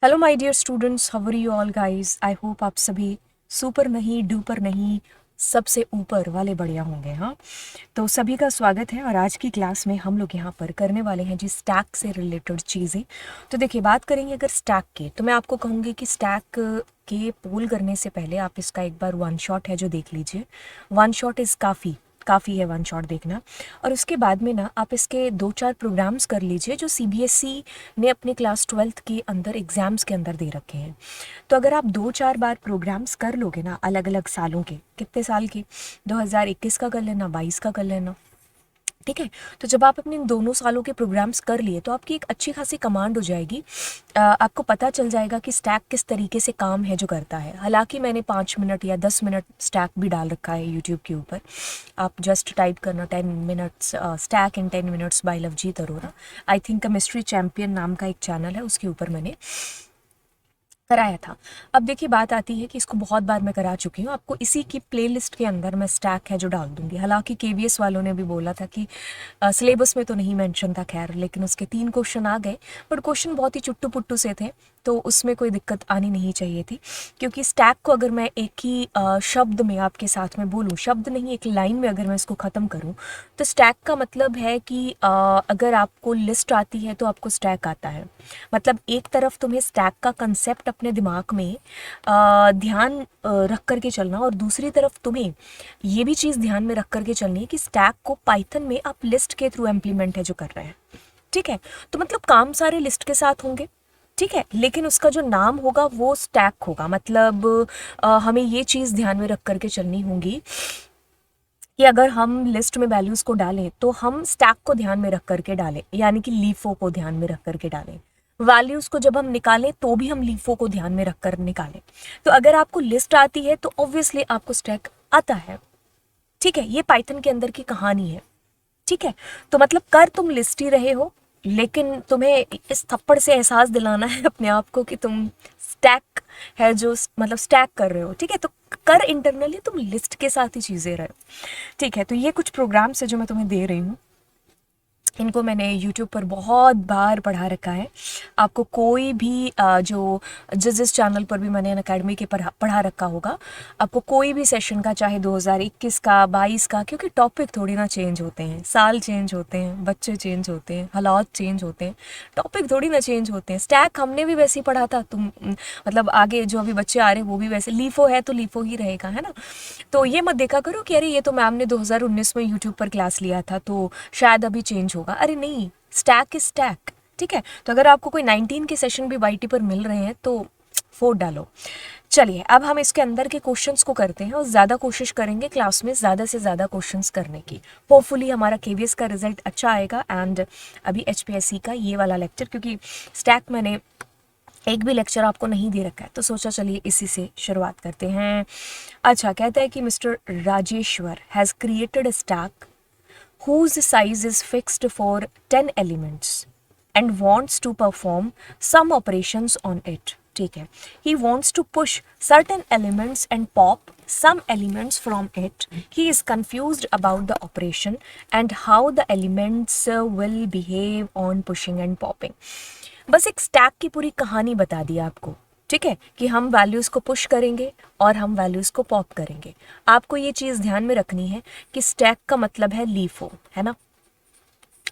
Hello my dear students, how are you all guys. I hope आप सभी super नहीं, duper नहीं, सबसे ऊपर वाले बढ़िया होंगे। हाँ, तो सभी का स्वागत है। और आज की क्लास में हम लोग यहाँ पर करने वाले हैं जी स्टैक से रिलेटेड चीज़ें। तो देखिए, बात करेंगे अगर स्टैक की, तो मैं आपको कहूँगी कि स्टैक के पोल करने से पहले आप इसका एक बार वन शॉट है जो देख लीजिए। वन शॉट इज़ काफ़ी काफ़ी है वन शॉट देखना। और उसके बाद में ना आप इसके दो चार प्रोग्राम्स कर लीजिए जो सीबीएसई ने अपने क्लास 12th के अंदर एग्ज़ाम्स के अंदर दे रखे हैं। तो अगर आप दो चार बार प्रोग्राम्स कर लोगे ना, अलग अलग सालों के, कितने साल के, 2021 का कर लेना, 22 का कर लेना, ठीक है। तो जब आप अपने इन दोनों सालों के प्रोग्राम्स कर लिए तो आपकी एक अच्छी खासी कमांड हो जाएगी। आपको पता चल जाएगा कि स्टैक किस तरीके से काम है जो करता है। हालांकि मैंने 5 मिनट या 10 मिनट स्टैक भी डाल रखा है यूट्यूब के ऊपर। आप जस्ट टाइप करना 10 minutes stack in 10 minutes by Lovejit Arora. I think chemistry champion नाम का एक चैनल है, उसके ऊपर मैंने कराया था। अब देखिए, बात आती है कि इसको बहुत बार मैं करा चुकी हूँ। आपको इसी की प्लेलिस्ट के अंदर मैं स्टैक है जो डाल दूंगी। हालांकि केवीएस वालों ने भी बोला था कि सिलेबस में तो नहीं मेंशन था, खैर, लेकिन उसके 3 क्वेश्चन आ गए। बट क्वेश्चन बहुत ही चुट्टू पुट्टू से थे, तो उसमें कोई दिक्कत आनी नहीं चाहिए थी। क्योंकि स्टैक को अगर मैं एक ही शब्द में आपके साथ में बोलूँ, शब्द नहीं एक लाइन में अगर मैं इसको ख़त्म करूँ, तो स्टैक का मतलब है कि अगर आपको लिस्ट आती है तो आपको स्टैक आता है। मतलब एक तरफ तुम्हें स्टैक का कंसेप्ट अपने दिमाग में ध्यान रख करके चलना, और दूसरी तरफ तुम्हें ये भी चीज़ ध्यान में रख करके चलनी है कि स्टैक को पाइथन में आप लिस्ट के थ्रू इम्प्लीमेंट है जो कर रहे हैं। ठीक है, तो मतलब काम सारे लिस्ट के साथ होंगे, ठीक है, लेकिन उसका जो नाम होगा वो स्टैक होगा। मतलब हमें ये चीज़ ध्यान में रख करके चलनी होगी कि अगर हम लिस्ट में वैल्यूज़ को डालें तो हम स्टैक को ध्यान में रख करके डालें, यानी कि लीफो को ध्यान में रख करके डालें। वैल्यूज़ को जब हम निकालें तो भी हम लीफो को ध्यान में रख कर निकालें। तो अगर आपको लिस्ट आती है तो ऑब्वियसली आपको स्टैक आता है। ठीक है, ये पाइथन के अंदर की कहानी है। ठीक है, तो मतलब कर तुम लिस्ट ही रहे हो, लेकिन तुम्हें इस थप्पड़ से एहसास दिलाना है अपने आप को कि तुम स्टैक है जो मतलब स्टैक कर रहे हो। ठीक है, तो कर इंटरनली तुम लिस्ट के साथ ही चीज़ें रहे हो। ठीक है, तो ये कुछ प्रोग्राम्स है जो मैं तुम्हें दे रही हूँ। इनको मैंने यूट्यूब पर बहुत बार पढ़ा रखा है। आपको कोई भी जो जिस चैनल पर भी मैंने अकेडमी के पढ़ा रखा होगा, आपको कोई भी सेशन का, चाहे 2021 का, 22 का, क्योंकि टॉपिक थोड़ी ना चेंज होते हैं, साल चेंज होते हैं, बच्चे चेंज होते हैं, हालात चेंज होते हैं, टॉपिक थोड़ी ना चेंज होते हैं। स्टैक हमने भी वैसे ही पढ़ा था, तुम मतलब आगे जो अभी बच्चे आ रहे हैं वो भी वैसे, लीफो है तो लीफो ही रहेगा, है ना। तो ये मत देखा करो कि अरे ये तो मैम ने 2019 में यूट्यूब पर क्लास लिया था तो शायद अभी चेंज होगा। अरे नहीं, स्टैक इज स्टैक। ठीक है, तो अगर आपको कोई 19 के सेशन भी वाईटी पर मिल रहे हैं तो फोड़ डालो। चलिए, अब हम इसके अंदर के क्वेश्चंस को करते हैं और ज़्यादा कोशिश करेंगे क्लास में ज़्यादा से ज़्यादा क्वेश्चंस करने की। होपफुली हमारा केवीएस का रिजल्ट अच्छा आएगा एंड अभी एचपीएससी का ये वाला लेक्चर, क्योंकि स्टैक मैंने एक भी लेक्चर आपको नहीं दे रखा है, तो सोचा चलिए इसी से शुरुआत करते हैं। अच्छा, कहता है कि mister Rajeshwar has created a stack whose size is fixed for 10 elements and wants to perform some operations on it. ठीक है, he wants to push certain elements and pop some elements from it. He is confused about the operation and how the elements will behave on pushing and popping. बस एक stack की पूरी कहानी बता दी आपको। ठीक है, कि हम वैल्यूज़ को पुश करेंगे और हम वैल्यूज़ को पॉप करेंगे। आपको ये चीज़ ध्यान में रखनी है कि स्टैक का मतलब है लीफो, है ना।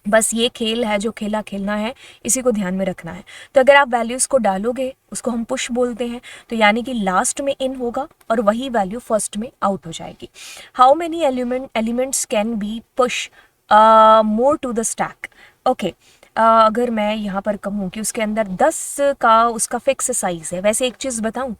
बस ये खेल है जो खेला खेलना है, इसी को ध्यान में रखना है। तो अगर आप वैल्यूज़ को डालोगे, उसको हम पुश बोलते हैं, तो यानी कि लास्ट में इन होगा और वही वैल्यू फर्स्ट में आउट हो जाएगी। How many elements can be push more to the stack. Okay, अगर मैं यहाँ पर कहूँ कि उसके अंदर 10 का उसका फिक्स साइज़ है। वैसे एक चीज़ बताऊँ,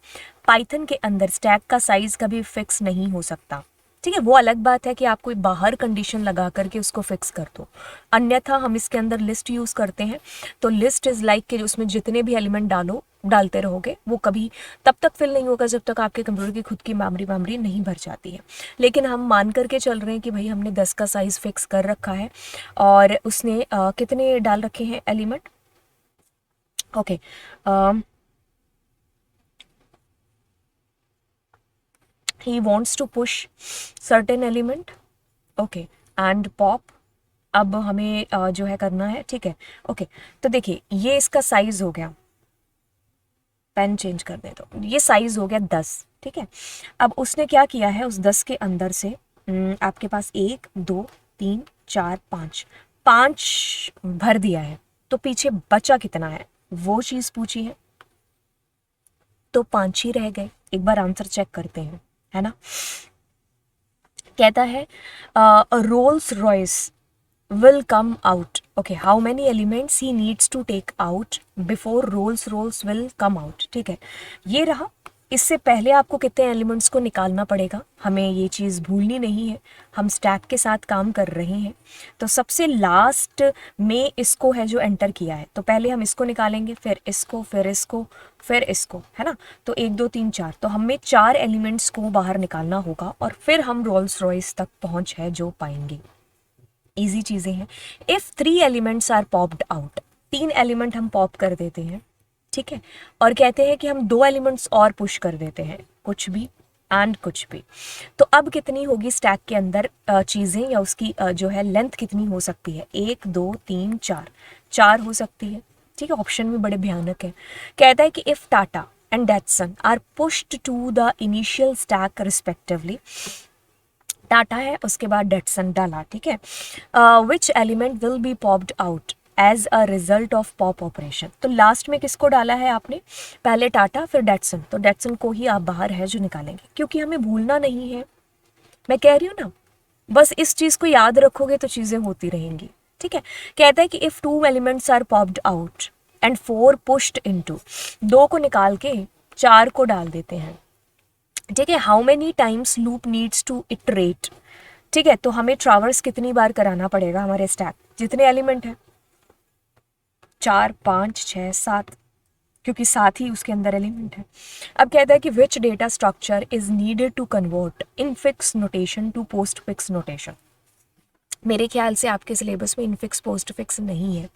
पाइथन के अंदर स्टैक का साइज़ कभी फिक्स नहीं हो सकता। ठीक है, वो अलग बात है कि आप कोई बाहर कंडीशन लगा करके उसको फिक्स कर दो, अन्यथा हम इसके अंदर लिस्ट यूज़ करते हैं। तो लिस्ट इज़ लाइक कि उसमें जितने भी एलिमेंट डालते रहोगे वो कभी तब तक फिल नहीं होगा जब तक आपके कंप्यूटर की खुद की मेमोरी नहीं भर जाती है। लेकिन हम मान करके चल रहे हैं कि भाई हमने 10 का साइज़ फिक्स कर रखा है और उसने कितने डाल रखे हैं element. Okay, he wants to push certain element, okay, and pop. अब हमें जो है करना है, ठीक है। ओके, तो देखिए ये इसका साइज हो गया। पेन चेंज कर दे। तो ये साइज हो गया 10, ठीक है। अब उसने क्या किया है, उस 10 के अंदर से आपके पास 1 2 3 4 5 5 भर दिया है, तो पीछे बचा कितना है वो चीज पूछी है। तो 5 ही रह गए। एक बार आंसर चेक करते हैं, है ना। कहता है Rolls Royce will come out. Okay, how many elements he needs to take out before Rolls Royce will come out. ठीक है, ये रहा। इससे पहले आपको कितने एलिमेंट्स को निकालना पड़ेगा, हमें ये चीज़ भूलनी नहीं है। हम स्टैक के साथ काम कर रहे हैं, तो सबसे लास्ट में इसको है जो एंटर किया है, तो पहले हम इसको निकालेंगे, फिर इसको, फिर इसको, फिर इसको, है ना। तो 1 2 3 4, तो हमें 4 एलिमेंट्स को बाहर निकालना होगा और फिर हम रोल्स रॉयस तक पहुँच है जो पाएंगे। इजी चीज़ें हैं। If 3 elements are popped out, 3 element हम पॉप कर देते हैं, ठीक है, और कहते हैं कि हम 2 एलिमेंट्स और पुश कर देते हैं, कुछ भी एंड कुछ भी। तो अब कितनी होगी स्टैक के अंदर चीज़ें, या उसकी जो है लेंथ कितनी हो सकती है, 1 2 3 4, 4 हो सकती है, ठीक है। ऑप्शन में बड़े भयानक है। कहता है कि if Tata and Datsun are pushed to the initial stack respectively, Tata है उसके बाद डेटसन डाला, ठीक है। Which element will be popped out as a result of pop operation. तो लास्ट में किसको डाला है आपने, पहले टाटा फिर डेटसन, तो डेटसन को ही आप बाहर है जो निकालेंगे, क्योंकि हमें भूलना नहीं है। मैं कह रही हूँ ना, बस इस चीज़ को याद रखोगे तो चीज़ें होती रहेंगी, ठीक है। कहता है कि if 2 elements are popped out and 4 pushed into, 2 को निकाल के 4 को डाल देते हैं, ठीक है। How many times loop needs to iterate, ठीक है। तो हमें ट्रावर्स कितनी बार कराना पड़ेगा हमारे स्टैक, जितने एलिमेंट हैं 4 5 6 7, क्योंकि 7 ही उसके अंदर एलिमेंट है। अब कहता है कि which data structure is needed to convert infix notation to postfix notation. मेरे ख्याल से आपके सिलेबस में इनफिक्स पोस्ट फिक्स नहीं है,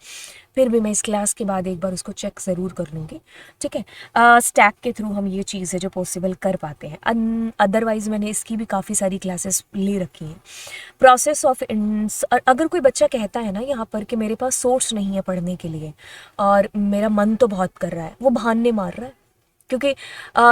फिर भी मैं इस क्लास के बाद एक बार उसको चेक ज़रूर कर लूँगी, ठीक है। स्टैक के थ्रू हम ये चीज़ है जो पॉसिबल कर पाते हैं, अदरवाइज़ मैंने इसकी भी काफ़ी सारी क्लासेस ले रखी हैं। प्रोसेस ऑफ अगर कोई बच्चा कहता है ना यहाँ पर कि मेरे पास सोर्स नहीं है पढ़ने के लिए और मेरा मन तो बहुत कर रहा है, वो बहाने मार रहा है, क्योंकि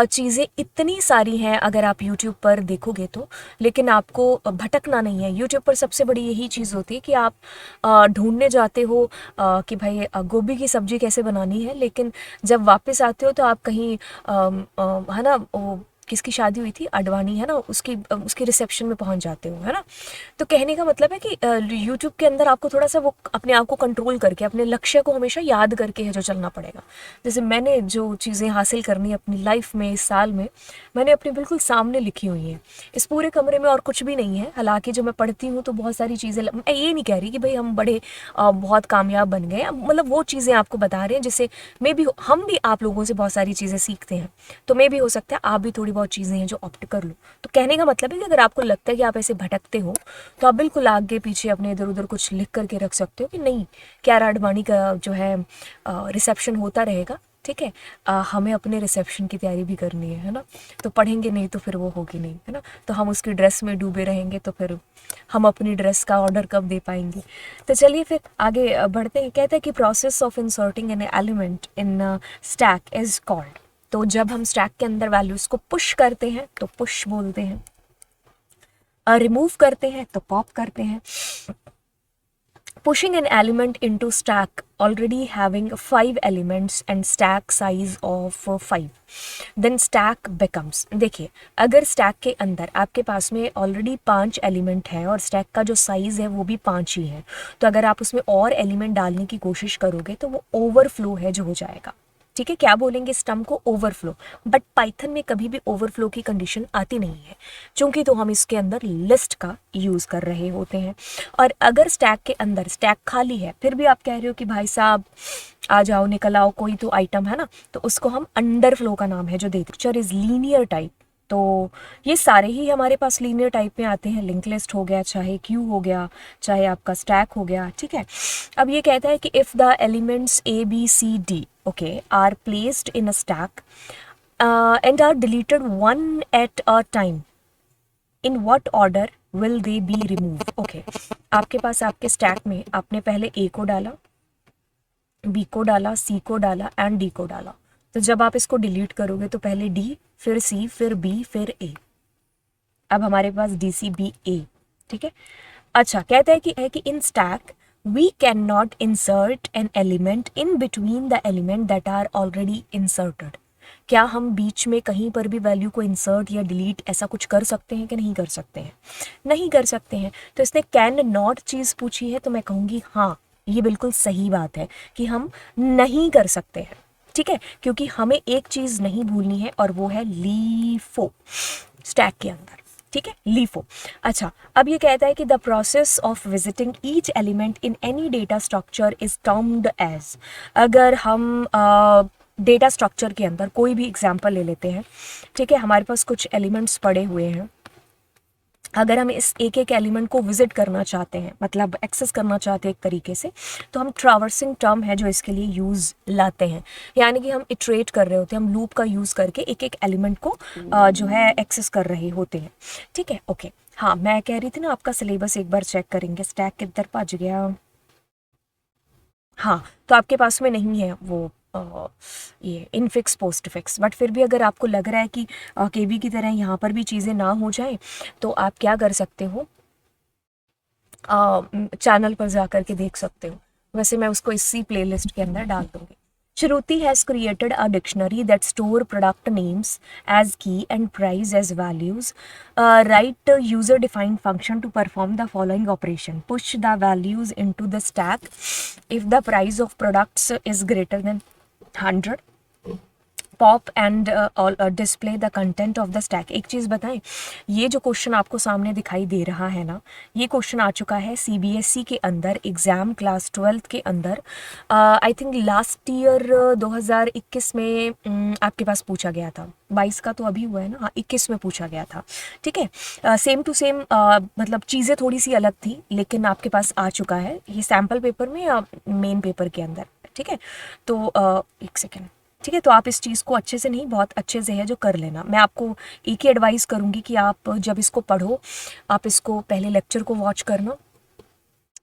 चीज़ें इतनी सारी हैं अगर आप YouTube पर देखोगे तो, लेकिन आपको भटकना नहीं है। YouTube पर सबसे बड़ी यही चीज़ होती है कि आप ढूंढने जाते हो कि भाई गोभी की सब्ज़ी कैसे बनानी है, लेकिन जब वापस आते हो तो आप कहीं है ना, वो किसकी शादी हुई थी, अडवाणी, है ना, उसकी रिसेप्शन में पहुंच जाते हो, है ना। तो कहने का मतलब है कि यूट्यूब के अंदर आपको थोड़ा सा वो अपने आप को कंट्रोल करके अपने लक्ष्य को हमेशा याद करके है जो चलना पड़ेगा। जैसे मैंने जो चीज़ें हासिल करनी अपनी लाइफ में इस साल में, मैंने अपने बिल्कुल सामने लिखी हुई हैं। इस पूरे कमरे में और कुछ भी नहीं है, हालांकि जो मैं पढ़ती हूँ तो बहुत सारी चीज़ें, मैं ये नहीं कह रही कि भाई हम बड़े बहुत कामयाब बन गए, मतलब वो चीज़ें आपको बता रहे हैं जिससे मे भी हम भी आप लोगों से बहुत सारी चीज़ें सीखते हैं, तो मे भी हो सकता है आप भी थोड़ी बहुत चीज़ें हैं जो ऑप्ट कर लो। तो कहने का मतलब है कि अगर आपको लगता है कि आप ऐसे भटकते हो तो आप बिल्कुल आगे पीछे अपने इधर उधर कुछ लिख करके रख सकते हो कि नहीं, क्यारा आडवाणी का जो है रिसेप्शन होता रहेगा, ठीक है। हमें अपने रिसेप्शन की तैयारी भी करनी है ना, तो पढ़ेंगे नहीं तो फिर वो होगी नहीं, है ना। तो हम उसकी ड्रेस में डूबे रहेंगे तो फिर हम अपनी ड्रेस का ऑर्डर कब दे पाएंगे। तो चलिए फिर आगे बढ़ते हैं। कहते हैं कि process of inserting N element in stack is called. तो जब हम स्टैक के अंदर वैल्यूज को पुश करते हैं तो पुश बोलते हैं, रिमूव करते हैं तो पॉप करते हैं। Pushing an element into stack already having 5 elements and stack size of 5, then stack becomes, देखिए अगर स्टैक के अंदर आपके पास में ऑलरेडी 5 एलिमेंट है और स्टैक का जो साइज़ है वो भी 5 ही है, तो अगर आप उसमें और एलिमेंट डालने की कोशिश करोगे तो वो ओवरफ्लो है जो हो जाएगा, ठीक है। क्या बोलेंगे इस टर्म को, ओवरफ्लो। बट पाइथन में कभी भी ओवरफ्लो की कंडीशन आती नहीं है, क्योंकि तो हम इसके अंदर लिस्ट का यूज़ कर रहे होते हैं। और अगर स्टैक के अंदर स्टैक खाली है फिर भी आप कह रहे हो कि भाई साहब आ जाओ निकल आओ कोई तो आइटम, है ना, तो उसको हम अंडरफ्लो का नाम है जो देते। पिक्चर इज लीनियर टाइप, तो ये सारे ही हमारे पास लीनियर टाइप में आते हैं। लिंक लिस्ट हो गया, चाहे क्यू हो गया, चाहे आपका स्टैक हो गया, ठीक है। अब ये कहता है कि if the elements A B C D okay are placed in a stack and are deleted one at a time, in what order will they be remove. Okay, आपके पास आपके स्टैक में आपने पहले ए को डाला, बी को डाला, सी को डाला एंड डी को डाला, तो जब आप इसको डिलीट करोगे तो पहले डी, फिर सी, फिर बी, फिर ए। अब हमारे पास डी सी बी ए, ठीक है। अच्छा, कहता है कि in stack we can not insert an element in between the element that are already inserted. क्या हम बीच में कहीं पर भी वैल्यू को इंसर्ट या डिलीट ऐसा कुछ कर सकते हैं कि नहीं कर सकते हैं? नहीं कर सकते हैं। तो इसने कैन नॉट चीज़ पूछी है तो मैं कहूँगी हाँ, ये बिल्कुल सही बात है कि हम नहीं कर सकते हैं, ठीक है। क्योंकि हमें एक चीज़ नहीं भूलनी है और वो है लीफो स्टैक के अंदर, ठीक है, लीफो। अच्छा, अब ये कहता है कि the process of visiting each element in any data structure is termed as. अगर हम डेटा स्ट्रक्चर के अंदर कोई भी एग्जांपल ले लेते हैं, ठीक है, हमारे पास कुछ एलिमेंट्स पड़े हुए हैं। अगर हम इस एक एक एलिमेंट को विजिट करना चाहते हैं, मतलब एक्सेस करना चाहते हैं एक तरीके से, तो हम ट्रैवर्सिंग टर्म है जो इसके लिए यूज़ लाते हैं। यानी कि हम इटरेट कर रहे होते हैं, हम लूप का यूज़ करके एक एक एलिमेंट को जो है एक्सेस कर रहे होते हैं, ठीक है। ओके, हाँ, मैं कह रही थी ना आपका सिलेबस एक बार चेक करेंगे। स्टैक किधर पहुँच गया? हाँ, तो आपके पास में नहीं है वो ये इनफिक्स पोस्ट फिक्स, बट फिर भी अगर आपको लग रहा है कि केवी की तरह यहाँ पर भी चीज़ें ना हो जाए तो आप क्या कर सकते हो, चैनल पर जा कर के देख सकते हो। वैसे मैं उसको इसी प्लेलिस्ट के अंदर डाल दूंगी। Shruti has created a dictionary that store product names as key and price as values. Write a user-defined function to perform the following operation. Push the values into the stack if the price of products is greater than 100. Pop and display the content of the stack. एक चीज़ बताएं, ये जो question आपको सामने दिखाई दे रहा है ना, ये क्वेश्चन आ चुका है सीबीएसई के अंदर एग्ज़ाम क्लास 12th के अंदर। आई थिंक लास्ट ईयर 2021 में आपके पास पूछा गया था। 22 का तो अभी हुआ है ना, हाँ 21 में पूछा गया था, ठीक है। सेम टू सेम, मतलब चीज़ें थोड़ी सी अलग थी लेकिन आपके पास आ चुका है ये सैम्पल पेपर में या मेन पेपर के अंदर, ठीक है। तो एक सेकेंड, ठीक है। तो आप इस चीज़ को अच्छे से नहीं, बहुत अच्छे से है जो कर लेना। मैं आपको एक ही एडवाइस करूँगी कि आप जब इसको पढ़ो, आप इसको पहले लेक्चर को वॉच करना,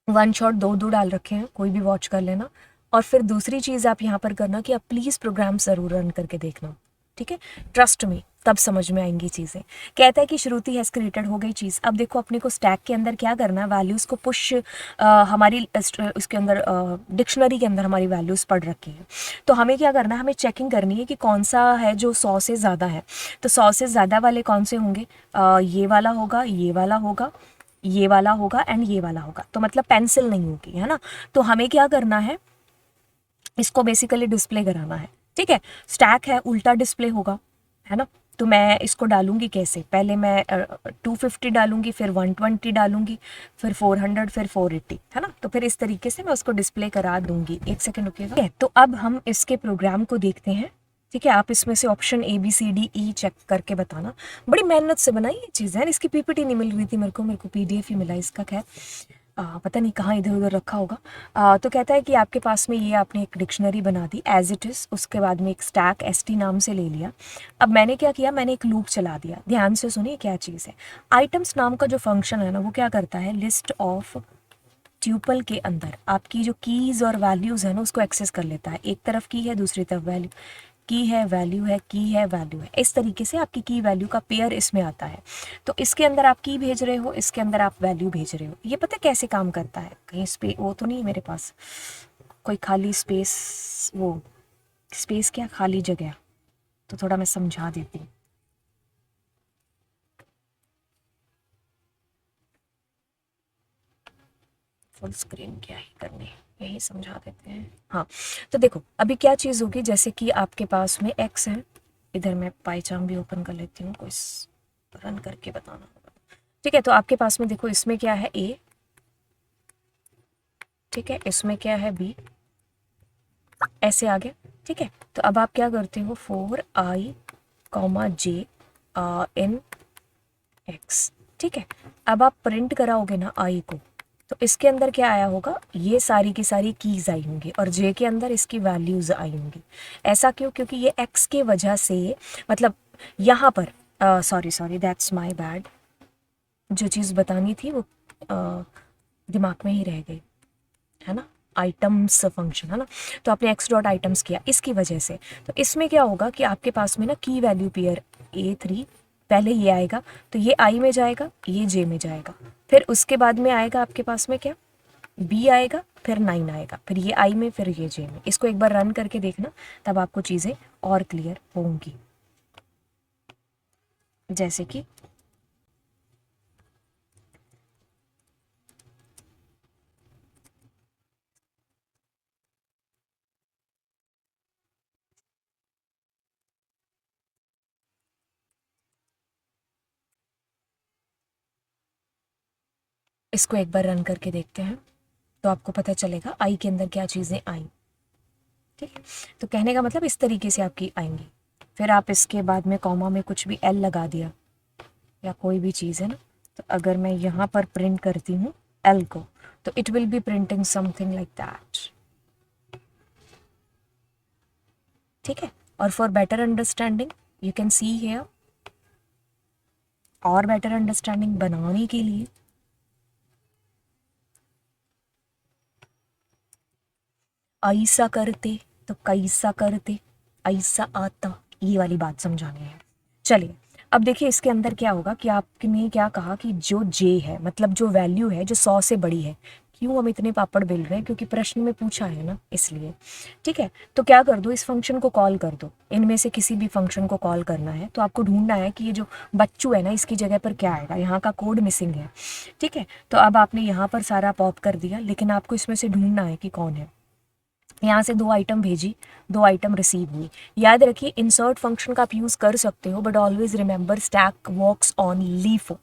वन शॉट दो डाल रखे हैं, कोई भी वॉच कर लेना। और फिर दूसरी चीज़ आप यहाँ पर करना कि आप प्लीज़ प्रोग्राम ज़रूर रन करके देखना, ठीक है। ट्रस्ट में, तब समझ में आएंगी चीज़ें। कहता है कि श्रुति हैज़ क्रिएटेड, हो गई चीज़। अब देखो अपने को स्टैक के अंदर क्या करना है, वैल्यूज़ को पुश, हमारी उसके अंदर डिक्शनरी के अंदर हमारी वैल्यूज़ पढ़ रखी है। तो हमें क्या करना है, हमें चेकिंग करनी है कि कौन सा है जो 100 से ज़्यादा है। तो 100 से ज़्यादा वाले कौन से होंगे? ये वाला होगा, ये वाला होगा, ये वाला होगा एंड ये वाला होगा। तो मतलब पेंसिल नहीं होगी, है ना। तो हमें क्या करना है, इसको बेसिकली डिस्प्ले कराना है, ठीक है। स्टैक है, उल्टा डिस्प्ले होगा, है ना। तो मैं इसको डालूंगी कैसे, पहले मैं 250 डालूंगी, फिर 120 डालूंगी, फिर 400, फिर 480, है ना। तो फिर इस तरीके से मैं उसको डिस्प्ले करा दूंगी। एक सेकेंड रुकिएगा। तो अब हम इसके प्रोग्राम को देखते हैं, ठीक है। आप इसमें से ऑप्शन ABCDE चेक करके बताना। बड़ी मेहनत से बनाई ये चीज़ है, इसकी PPT नहीं मिल रही थी मेरे को PDF ही मिला इसका। खैर पता नहीं कहाँ इधर उधर रखा होगा। तो कहता है कि आपके पास में ये आपने एक डिक्शनरी बना दी एज इट इज़, उसके बाद में एक स्टैक ST नाम से ले लिया। अब मैंने क्या किया, मैंने एक लूप चला दिया। ध्यान से सुनिए क्या चीज़ है। आइटम्स नाम का जो फंक्शन है ना, वो क्या करता है, लिस्ट ऑफ ट्यूपल के अंदर आपकी जो कीज़ और वैल्यूज़ है ना, उसको एक्सेस कर लेता है। एक तरफ की है, दूसरी तरफ वैल्यू, की है वैल्यू है, की है वैल्यू है। इस तरीके से आपकी की वैल्यू का पेयर इसमें आता है। तो इसके अंदर आप की भेज रहे हो, इसके अंदर आप वैल्यू भेज रहे हो। ये पता कैसे काम करता है? कहीं वो तो नहीं है मेरे पास कोई खाली स्पेस, वो स्पेस क्या, खाली जगह, तो थोड़ा मैं समझा देती हूँ। फुल स्क्रीन क्या ही करनी, यही समझा देते हैं। हाँ, तो देखो अभी क्या चीज़ होगी, जैसे कि आपके पास में x है, इधर मैं पाईचार्ट भी ओपन कर लेती हूँ, कोई रन करके बताना होगा, ठीक है। तो आपके पास में देखो इसमें क्या है, a, ठीक है, इसमें क्या है, b, ऐसे आ गया, ठीक है। तो अब आप क्या करते हो, 4i, j in x, ठीक है। अब आप प्रिंट कराओगे ना i को, तो इसके अंदर क्या आया होगा, ये सारी की सारी कीज़ आई होंगी और जे के अंदर इसकी वैल्यूज़ आई होंगी। ऐसा क्यों? क्योंकि ये एक्स के वजह से, मतलब यहाँ पर सॉरी दैट्स माय बैड, जो चीज़ बतानी थी वो दिमाग में ही रह गई, है ना। आइटम्स फंक्शन है ना, तो आपने एक्स डॉट आइटम्स किया इसकी वजह से। तो इसमें क्या होगा कि आपके पास में ना की वैल्यू पेयर A3 पहले ये आएगा, तो ये आई में जाएगा, ये जे में जाएगा, फिर उसके बाद में आएगा आपके पास में क्या, बी आएगा, फिर 9 आएगा, फिर ये आई में, फिर ये जे में। इसको एक बार रन करके देखना, तब आपको चीज़ें और क्लियर होंगी। जैसे कि इसको एक बार रन करके देखते हैं, तो आपको पता चलेगा आई के अंदर क्या चीज़ें आई। ठीक है, तो कहने का मतलब इस तरीके से आपकी आएंगी। फिर आप इसके बाद में कॉमा में कुछ भी एल लगा दिया या कोई भी चीज़ है ना, तो अगर मैं यहाँ पर प्रिंट करती हूँ एल को, तो it will be printing something like that. ठीक है, और for better understanding you can see here, और बेटर अंडरस्टैंडिंग बनाने के लिए ऐसा करते तो कैसा करते, ऐसा आता, ये वाली बात समझानी है। चलिए अब देखिए इसके अंदर क्या होगा कि आपने क्या कहा कि जो जे है, मतलब जो वैल्यू है जो 100 से बड़ी है। क्यों हम इतने पापड़ बेल रहे हैं, क्योंकि प्रश्न में पूछा है ना, इसलिए। ठीक है, तो क्या कर दो, इस फंक्शन को कॉल कर दो, इनमें से किसी भी फंक्शन को कॉल करना है। तो आपको ढूंढना है कि ये जो बच्चू है ना, इसकी जगह पर क्या आएगा, यहाँ का कोड मिसिंग है। ठीक है, तो अब आपने यहाँ पर सारा पॉप कर दिया, लेकिन आपको इसमें से ढूंढना है कि कौन है। यहाँ से 2 आइटम भेजी, 2 आइटम रिसीव हुई। याद रखिए इंसर्ट फंक्शन का आप यूज़ कर सकते हो, but always remember stack works on LIFO.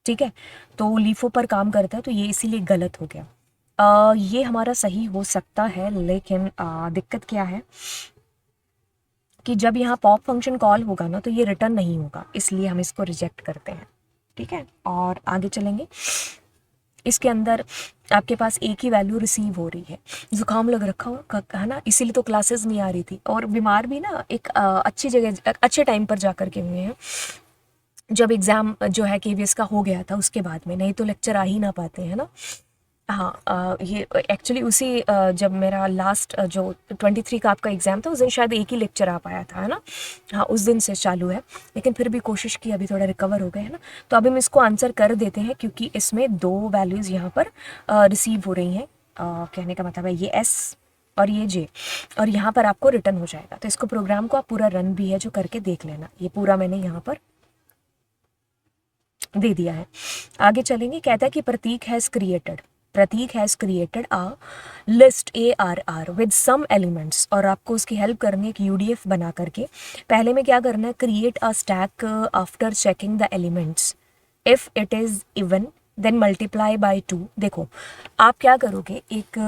ठीक है, तो लीफो पर काम करता है, तो ये इसीलिए गलत हो गया। ये हमारा सही हो सकता है, लेकिन दिक्कत क्या है कि जब यहाँ पॉप फंक्शन कॉल होगा ना, तो ये रिटर्न नहीं होगा, इसलिए हम इसको रिजेक्ट करते हैं। ठीक है, और आगे चलेंगे। इसके अंदर आपके पास एक ही वैल्यू रिसीव हो रही है। जुकाम लग रखा हो है ना, इसीलिए तो क्लासेस नहीं आ रही थी, और बीमार भी ना एक अच्छी जगह अच्छे टाइम पर जा कर के हुए हैं, जब एग्ज़ाम जो है केवीएस का हो गया था उसके बाद में, नहीं तो लेक्चर आ ही ना पाते हैं ना। हाँ, ये एक्चुअली उसी जब मेरा लास्ट जो 23 का आपका एग्ज़ाम था, उस दिन शायद एक ही लेक्चर आ पाया था, है ना। हाँ, उस दिन से चालू है, लेकिन फिर भी कोशिश की, अभी थोड़ा रिकवर हो गए है ना। तो अभी हम इसको आंसर कर देते हैं, क्योंकि इसमें 2 वैल्यूज़ यहाँ पर रिसीव हो रही हैं। कहने का मतलब है ये एस और ये जे, और यहाँ पर आपको रिटर्न हो जाएगा। तो इसको प्रोग्राम को आप पूरा रन भी है जो करके देख लेना, ये पूरा मैंने यहाँ पर दे दिया है। आगे चलेंगे, कहता है कि Prateek has created a list ARR with some elements, और आपको उसकी हेल्प करनी है एक UDF बना करके। पहले में क्या करना है, create a stack after checking the elements, if it is even then multiply by 2। देखो आप क्या करोगे, एक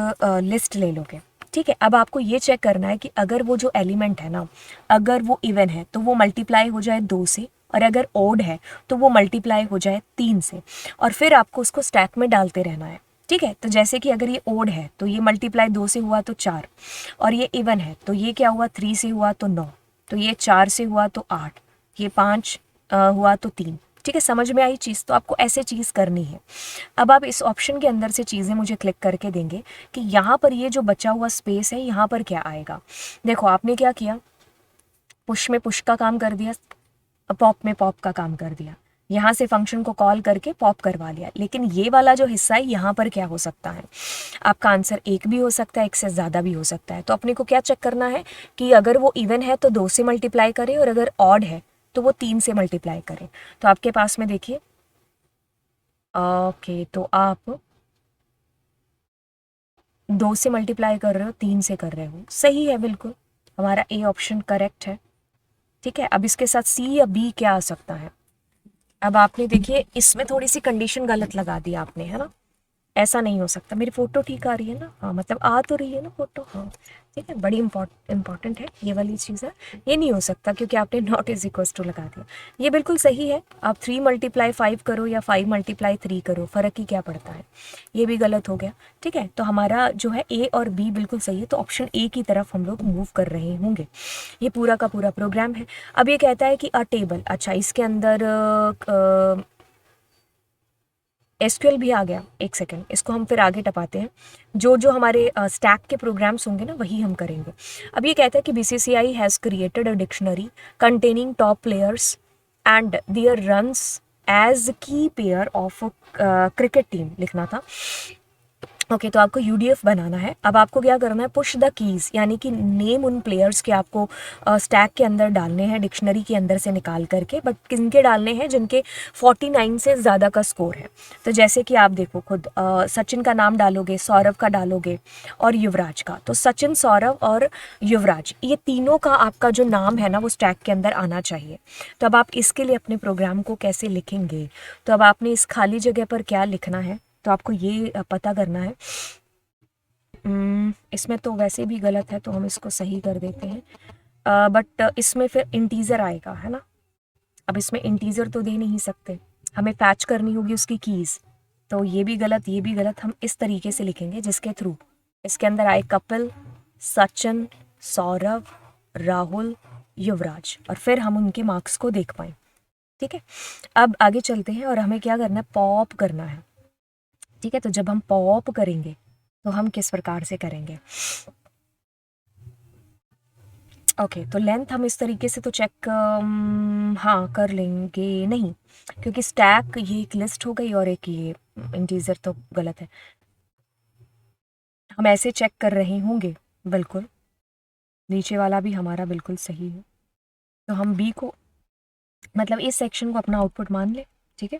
लिस्ट ले लोगे। ठीक है, अब आपको ये चेक करना है कि अगर वो जो एलिमेंट है ना, अगर वो इवन है तो वो मल्टीप्लाई हो जाए 2 से, और अगर ओड है तो वो मल्टीप्लाई हो जाए 3 से, और फिर आपको उसको स्टैक में डालते रहना है। ठीक है, तो जैसे कि अगर ये ओड है तो ये मल्टीप्लाई 2 से हुआ तो 4, और ये इवन है तो ये क्या हुआ, 3 से हुआ तो 9, तो ये 4 से हुआ तो 8, ये 5 हुआ तो 3। ठीक है, समझ में आई चीज़। तो आपको ऐसे चीज़ करनी है। अब आप इस ऑप्शन के अंदर से चीज़ें मुझे क्लिक करके देंगे कि यहाँ पर ये जो बचा हुआ स्पेस है, यहाँ पर क्या आएगा। देखो आपने क्या किया, पुश में पुश का काम कर दिया, पॉप में पॉप का काम कर दिया, यहाँ से फंक्शन को कॉल करके पॉप करवा लिया। लेकिन ये वाला जो हिस्सा है, यहाँ पर क्या हो सकता है, आपका आंसर 1 भी हो सकता है, 1 से ज़्यादा भी हो सकता है। तो अपने को क्या चेक करना है कि अगर वो इवन है तो 2 से मल्टीप्लाई करें, और अगर ऑड है तो वो 3 से मल्टीप्लाई करें। तो आपके पास में देखिए, ओके, तो आप 2 से मल्टीप्लाई कर रहे हो, 3 से कर रहे हो, सही है, बिल्कुल हमारा ए ऑप्शन करेक्ट है। ठीक है, अब इसके साथ सी या बी क्या आ सकता है। अब आपने देखिए इसमें थोड़ी सी कंडीशन गलत लगा दी आपने, है ना। ऐसा नहीं हो सकता, मेरी फ़ोटो ठीक आ रही है ना, हाँ मतलब आ तो रही है ना फ़ोटो, हाँ ठीक है, बड़ी इंपॉर्टेंट है ये वाली चीज़ है। ये नहीं हो सकता क्योंकि आपने नॉट इज इक्वल्स टू लगा दिया। ये बिल्कुल सही है, आप 3 × 5 करो या 5 × 3 करो, फ़र्क ही क्या पड़ता है। ये भी गलत हो गया। ठीक है, तो हमारा जो है ए और बी बिल्कुल सही है, तो ऑप्शन ए की तरफ हम लोग मूव कर रहे होंगे। ये पूरा का पूरा प्रोग्राम है। अब ये कहता है कि अ टेबल, अच्छा इसके अंदर एसक्यूएल भी आ गया, एक सेकेंड, इसको हम फिर आगे टपाते हैं। जो जो हमारे स्टैक के प्रोग्राम्स होंगे ना वही हम करेंगे। अब ये कहता है कि BCCI has created a dictionary containing top players and their runs as key pair of cricket team लिखना था। ओके तो आपको यूडीएफ बनाना है। अब आपको क्या करना है, पुश द कीज़, यानी कि नेम उन प्लेयर्स के आपको स्टैक के अंदर डालने हैं, डिक्शनरी के अंदर से निकाल करके, बट किनके डालने हैं, जिनके 49 से ज़्यादा का स्कोर है। तो जैसे कि आप देखो खुद, सचिन का नाम डालोगे, सौरव का डालोगे और युवराज का। तो सचिन, सौरव और युवराज, ये तीनों का आपका जो नाम है ना वो स्टैक के अंदर आना चाहिए। तो अब आप इसके लिए अपने प्रोग्राम को कैसे लिखेंगे, तो अब आपने इस खाली जगह पर क्या लिखना है, तो आपको ये पता करना है। इसमें तो वैसे भी गलत है तो हम इसको सही कर देते हैं, बट इसमें फिर इंटीजर आएगा, है ना। अब इसमें इंटीजर तो दे नहीं सकते, हमें फैच करनी होगी उसकी कीज़। तो ये भी गलत, ये भी गलत। हम इस तरीके से लिखेंगे जिसके थ्रू इसके अंदर आए कपिल, सचिन, सौरभ, राहुल, युवराज, और फिर हम उनके मार्क्स को देख पाएँ। ठीक है, अब आगे चलते हैं और हमें क्या करना है, पॉप करना है। ठीक है, तो जब हम पॉप करेंगे तो हम किस प्रकार से करेंगे। ओके तो लेंथ हम इस तरीके से तो चेक हाँ कर लेंगे, नहीं, क्योंकि स्टैक ये एक लिस्ट हो गई और एक ये इंटीजर तो गलत है। हम ऐसे चेक कर रहे होंगे, बिल्कुल नीचे वाला भी हमारा बिल्कुल सही है, तो हम बी को, मतलब इस सेक्शन को अपना आउटपुट मान ले। ठीक है,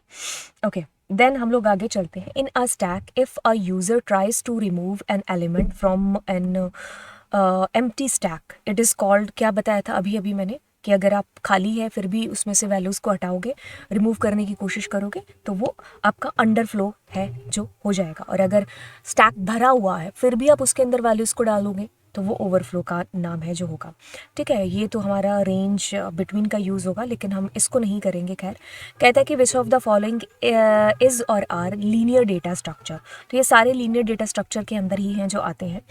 ओके देन हम लोग आगे चलते हैं। In a stack if a user tries to remove an element from an empty stack it is called, क्या बताया था अभी अभी मैंने, कि अगर आप खाली है फिर भी उसमें से वैल्यूज़ को हटाओगे, रिमूव करने की कोशिश करोगे, तो वो आपका अंडरफ्लो है जो हो जाएगा। और अगर स्टैक भरा हुआ है फिर भी आप उसके अंदर वैल्यूज़ को डालोगे तो वो ओवरफ्लो का नाम है जो होगा। ठीक है, ये तो हमारा रेंज बिटवीन का यूज़ होगा, लेकिन हम इसको नहीं करेंगे। खैर, कहता है कि which of the following is और आर लीनियर डेटा स्ट्रक्चर। तो ये सारे लीनियर डेटा स्ट्रक्चर के अंदर ही हैं जो आते हैं।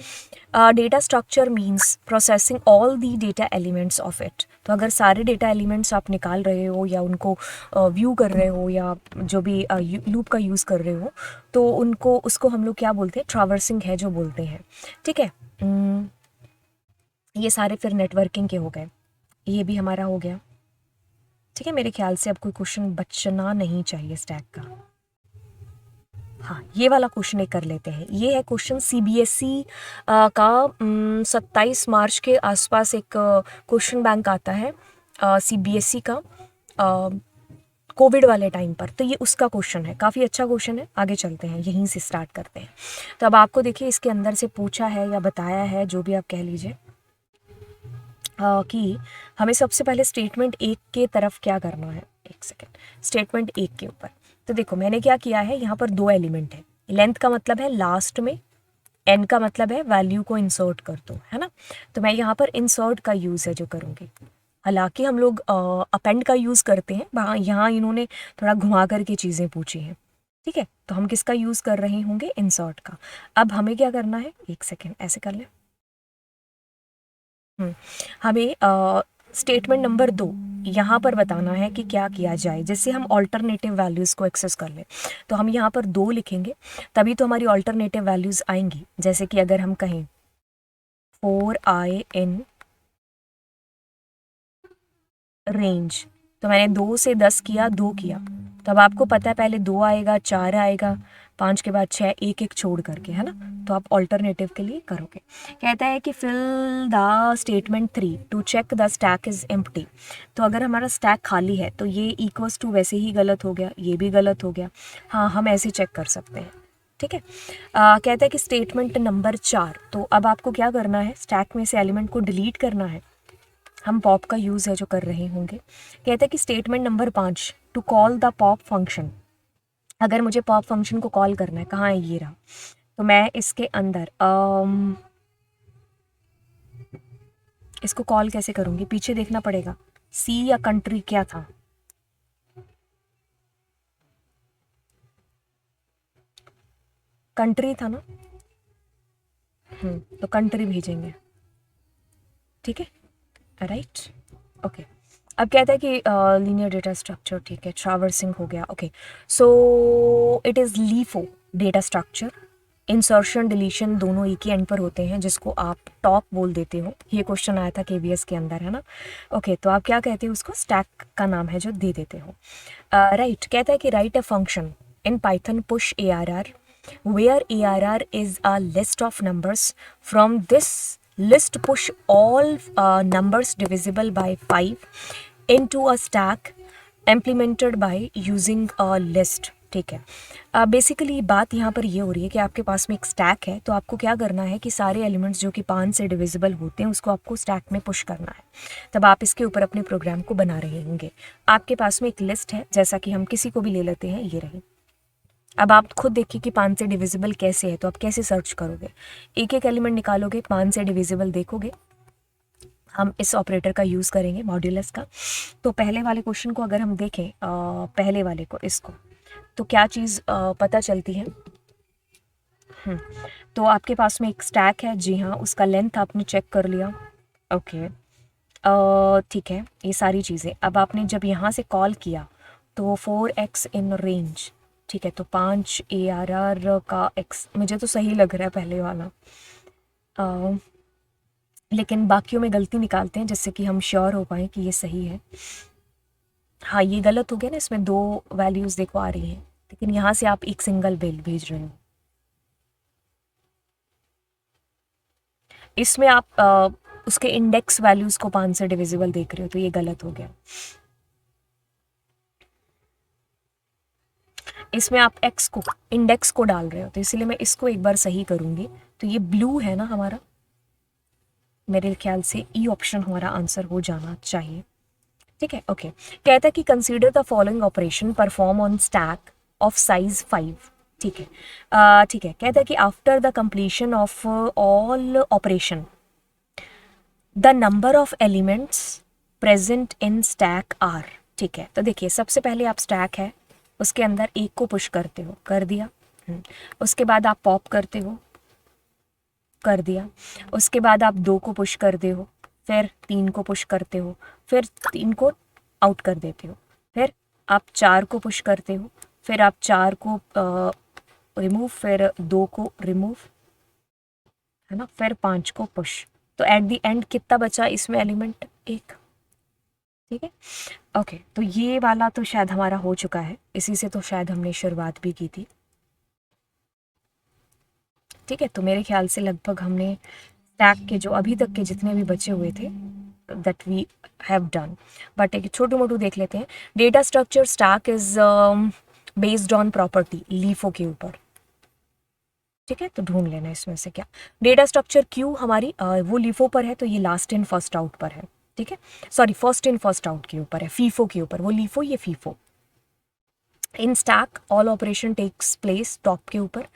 Data structure means processing all the data elements of it. तो अगर सारे डेटा एलिमेंट्स आप निकाल रहे हो या उनको व्यू कर रहे हो या जो भी लूप का यूज़ कर रहे हो, तो उनको, उसको हम लोग क्या बोलते हैं, ट्रावर्सिंग है जो बोलते हैं। ठीक है, ये सारे फिर नेटवर्किंग के हो गए, ये भी हमारा हो गया। ठीक है, मेरे ख्याल से अब कोई क्वेश्चन बचना नहीं चाहिए स्टैक का। हाँ, ये वाला क्वेश्चन एक कर लेते हैं। ये है क्वेश्चन सीबीएसई का 27 मार्च के आसपास एक क्वेश्चन बैंक आता है सीबीएसई का कोविड वाले टाइम पर। तो ये उसका क्वेश्चन है, काफ़ी अच्छा क्वेश्चन है। आगे चलते हैं, यहीं से स्टार्ट करते हैं। तो अब आपको देखिए इसके अंदर से पूछा है या बताया है, जो भी आप कह लीजिए, कि हमें सबसे पहले स्टेटमेंट एक के तरफ क्या करना है। एक सेकेंड, स्टेटमेंट एक के ऊपर तो देखो मैंने क्या किया है, यहाँ पर दो एलिमेंट है। लेंथ का मतलब है लास्ट में, एन का मतलब है वैल्यू को इंसर्ट कर दो, है ना। तो मैं यहाँ पर इंसर्ट का यूज़ है जो करूँगी। हालांकि हम लोग अपेंड का यूज़ करते हैं, वहाँ यहाँ इन्होंने थोड़ा घुमा करके चीज़ें पूछी हैं। ठीक है, तो हम किसका यूज़ कर रहे होंगे, इंसर्ट का। अब हमें क्या करना है, एक सेकेंड ऐसे कर लें। हमें स्टेटमेंट नंबर 2 यहाँ पर बताना है कि क्या किया जाए, जिससे हम ऑल्टरनेटिव वैल्यूज़ को एक्सेस कर लें। तो हम यहाँ पर 2 लिखेंगे, तभी तो हमारी ऑल्टरनेटिव वैल्यूज़ आएंगी। जैसे कि अगर हम कहें 4i इन रेंज, तो मैंने 2 से 10 किया, 2 किया, तो अब आपको पता है पहले 2 आएगा, 4 आएगा, 5 के बाद 6, एक एक छोड़ करके, है ना। तो आप ऑल्टरनेटिव के लिए करोगे। कहता है कि fill the statement 3 to check the stack is empty. तो अगर हमारा स्टैक खाली है तो ये इक्वल्स टू वैसे ही गलत हो गया, ये भी गलत हो गया। हाँ, हम ऐसे चेक कर सकते हैं। ठीक है, कहता है कि स्टेटमेंट नंबर 4, तो अब आपको क्या करना है, स्टैक में से एलिमेंट को डिलीट करना है। हम पॉप का यूज़ है जो कर रहे होंगे। कहते हैं कि statement number 5 to call the pop function. अगर मुझे पॉप फंक्शन को कॉल करना है, कहाँ है, ये रहा, तो मैं इसके अंदर इसको कॉल कैसे करूँगी, पीछे देखना पड़ेगा। सी या कंट्री क्या था, कंट्री था ना। तो कंट्री भेजेंगे। ठीक है, राइट, ओके। अब कहता है कि लीनियर डेटा स्ट्रक्चर, ठीक है, ट्रैवर्सिंग हो गया, okay. So it is LIFO data structure. Insertion deletion दोनों एक ही एंड पर होते हैं, जिसको आप टॉप बोल देते हो। ये क्वेश्चन आया था केवीएस के अंदर, है ना। ओके, तो आप क्या कहते हो उसको, स्टैक का नाम है जो दे देते हो। राइट, कहता है कि right a function in Python push ARR where ARR is a list of numbers. From this list, push all numbers divisible by 5 into a stack implemented by using a list, ठीक है। Basically बात यहाँ पर ये हो रही है कि आपके पास में एक स्टैक है, तो आपको क्या करना है कि सारे एलिमेंट्स जो कि 5 से डिविजिबल होते हैं उसको आपको स्टैक में पुश करना है। तब आप इसके ऊपर अपने प्रोग्राम को बना रहे होंगे। आपके पास में एक लिस्ट है, जैसा कि हम किसी को भी ले लेते हैं, ये रही। अब आप खुद देखिए कि 5 से डिविजिबल कैसे है, तो आप कैसे सर्च करोगे, एक एक एलिमेंट निकालोगे, 5 से डिविजिबल देखोगे। हम इस ऑपरेटर का यूज़ करेंगे, मॉड्यूलस का। तो पहले वाले क्वेश्चन को अगर हम देखें, पहले वाले को, इसको, तो क्या चीज़ पता चलती है। तो आपके पास में एक स्टैक है, जी हाँ, उसका लेंथ आपने चेक कर लिया, ओके, ठीक है, ये सारी चीज़ें। अब आपने जब यहाँ से कॉल किया तो 4x इन रेंज, ठीक है, तो 5 ARR का x, मुझे तो सही लग रहा है पहले वाला, लेकिन बाकियों में गलती निकालते हैं जिससे कि हम श्योर हो पाए कि ये सही है। हाँ, ये गलत हो गया ना, इसमें 2 वैल्यूज़ देखो आ रही हैं, लेकिन यहाँ से आप एक सिंगल बिल भेज रहे हो। इसमें आप उसके इंडेक्स वैल्यूज़ को 5 से डिविजिबल देख रहे हो, तो ये गलत हो गया। इसमें आप x को, इंडेक्स को डाल रहे हो, तो इसलिए मैं इसको एक बार सही करूँगी। तो ये ब्लू है ना हमारा, मेरे ख्याल से ई ऑप्शन हमारा आंसर हो जाना चाहिए, ठीक है, ओके। कहता है कि consider the following operation perform on stack of size 5, ठीक है, ठीक है। कहता है कि after the completion of all operation the number of elements present in stack are, ठीक है। तो देखिए, सबसे पहले आप स्टैक है, उसके अंदर एक को पुश करते हो, कर दिया। उसके बाद आप पॉप करते हो, कर दिया। उसके बाद आप 2 को पुश करते हो, फिर 3 को पुश करते हो, फिर 3 को आउट कर देते हो, फिर आप 4 को पुश करते हो, फिर आप 4 को रिमूव, फिर 2 को रिमूव, है ना, फिर 5 को पुश। तो एट द एंड कितना बचा इसमें एलिमेंट, 1, ठीक है, ओके। तो ये वाला तो शायद हमारा हो चुका है, इसी से तो शायद हमने शुरुआत भी की थी, ठीक है। तो मेरे ख्याल से लगभग हमने स्टैक के जो अभी तक के जितने भी बचे हुए थे that we have done. But एक छोटू मोटू देख लेते हैं। Data structure stack is based on property LIFO के ऊपर, ठीक है। तो ढूंढ लेना इसमें से क्या, डेटा स्ट्रक्चर क्यू हमारी वो लीफो पर है, तो ये लास्ट इन फर्स्ट आउट पर है, ठीक है, sorry first in first out के ऊपर है, फीफो के ऊपर, वो लीफो ये FIFO. In stack all operation takes place top के ऊपर।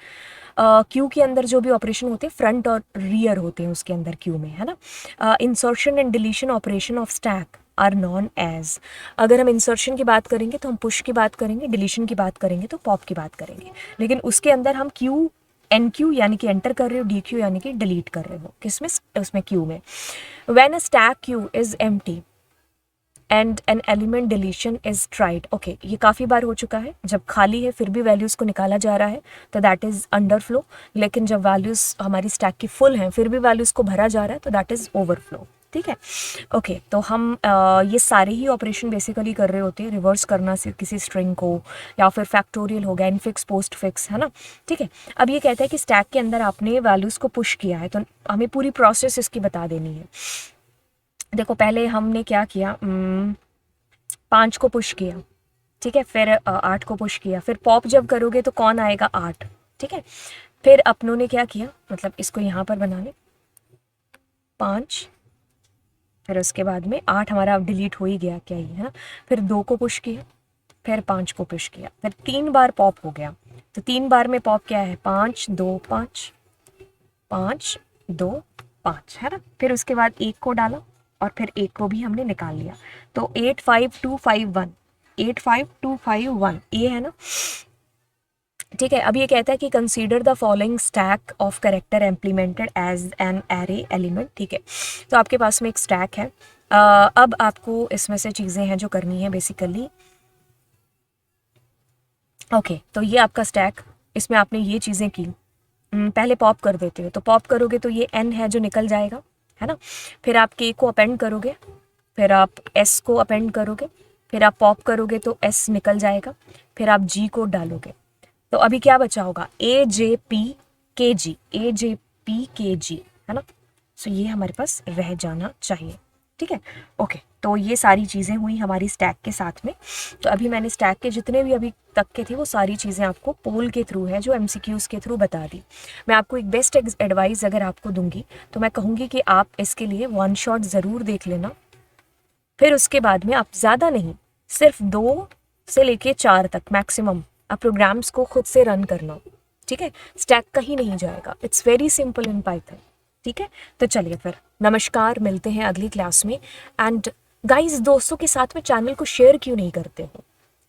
क्यू के अंदर जो भी ऑपरेशन होते हैं फ्रंट और रियर होते हैं उसके अंदर क्यू में, है ना। Insertion and deletion operation of stack are known as, अगर हम इंसर्शन की बात करेंगे तो हम पुश की बात करेंगे, डिलीशन की बात करेंगे तो पॉप की बात करेंगे, लेकिन उसके अंदर हम क्यू एन क्यू यानी कि एंटर कर रहे हो, डी क्यू यानी कि डिलीट कर रहे हो, किसमें, उसमें क्यू में। When a stack queue is empty and an element deletion is tried, okay, ये काफ़ी बार हो चुका है, जब खाली है फिर भी वैल्यूज़ को निकाला जा रहा है तो दैट इज़ अंडरफ्लो, लेकिन जब वैल्यूज़ हमारी स्टैक की फुल हैं फिर भी वैल्यूज़ को भरा जा रहा है तो दैट इज़ ओवरफ्लो, ठीक है, ओके। तो हम ये सारे ही ऑपरेशन बेसिकली कर रहे होते हैं, रिवर्स करना से किसी स्ट्रिंग को, या फिर फैक्टोरियल हो गया, इनफिक्स पोस्ट फिक्स, है ना, ठीक है। अब ये कहता है कि स्टैक के अंदर आपने वैल्यूज़ को पुश किया है, तो हमें पूरी प्रोसेस इसकी बता देनी है। देखो, पहले हमने क्या किया, 5 को पुश किया, ठीक है, फिर 8 को पुश किया, फिर पॉप जब करोगे तो कौन आएगा, 8, ठीक है। फिर अपनों ने क्या किया, मतलब इसको यहाँ पर बना ले, 5, फिर उसके बाद में 8 हमारा अब डिलीट हो ही गया, क्या ही है ना, फिर 2 को पुश किया, फिर 5 को पुश किया, फिर 3 बार पॉप हो गया, तो 3 बार में पॉप क्या है, 5 2 5, 5 2 5, है ना। फिर उसके बाद 1 को डाला और फिर 1 को भी हमने निकाल लिया, तो 8 5 2 5 1, 8 5 2 5 1, ये है ना, ठीक है। अब ये कहता है कि consider the following stack of character implemented as an array element, ठीक है। तो आपके पास में एक स्टैक है, अब आपको इसमें से चीज़ें हैं जो करनी है बेसिकली। ओके, तो ये आपका स्टैक, इसमें आपने ये चीज़ें की। पहले पॉप कर देते हो, तो पॉप करोगे तो ये एन है जो निकल जाएगा, है ना। फिर आप के को अपेंड करोगे, फिर आप एस को अपेंड करोगे, फिर आप पॉप करोगे तो एस निकल जाएगा, फिर आप जी को डालोगे। तो अभी क्या बचा होगा, ए जे पी के जी, ए जे पी के जी, है ना। सो ये हमारे पास रह जाना चाहिए, ठीक है। ओके, तो ये सारी चीज़ें हुई हमारी स्टैक के साथ में। तो अभी मैंने स्टैक के जितने भी अभी तक के थे वो सारी चीज़ें आपको पोल के थ्रू है जो एमसीक्यूज़ के थ्रू बता दी। मैं आपको एक बेस्ट एडवाइस अगर आपको दूंगी तो मैं कहूँगी कि आप इसके लिए वन शॉट ज़रूर देख लेना, फिर उसके बाद में आप ज़्यादा नहीं, सिर्फ 2 से लेके 4 तक मैक्सिमम आप प्रोग्राम्स को खुद से रन करना, ठीक है। स्टैक कहीं नहीं जाएगा, it's very simple in Python, ठीक है। तो चलिए फिर, नमस्कार, मिलते हैं अगली क्लास में। एंड गाइस, दोस्तों के साथ में चैनल को शेयर क्यों नहीं करते हो?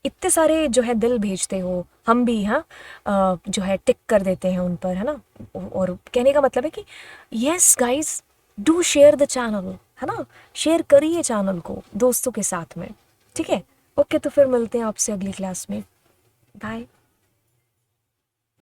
इतने सारे जो है दिल भेजते हो, हम भी हाँ जो है टिक कर देते हैं उन पर, है ना। और कहने का मतलब है कि yes guys, do share the channel, है ना। शेयर करिए चैनल को दोस्तों के साथ में, ठीक है। ओके, तो फिर मिलते हैं आपसे अगली क्लास में। बाय।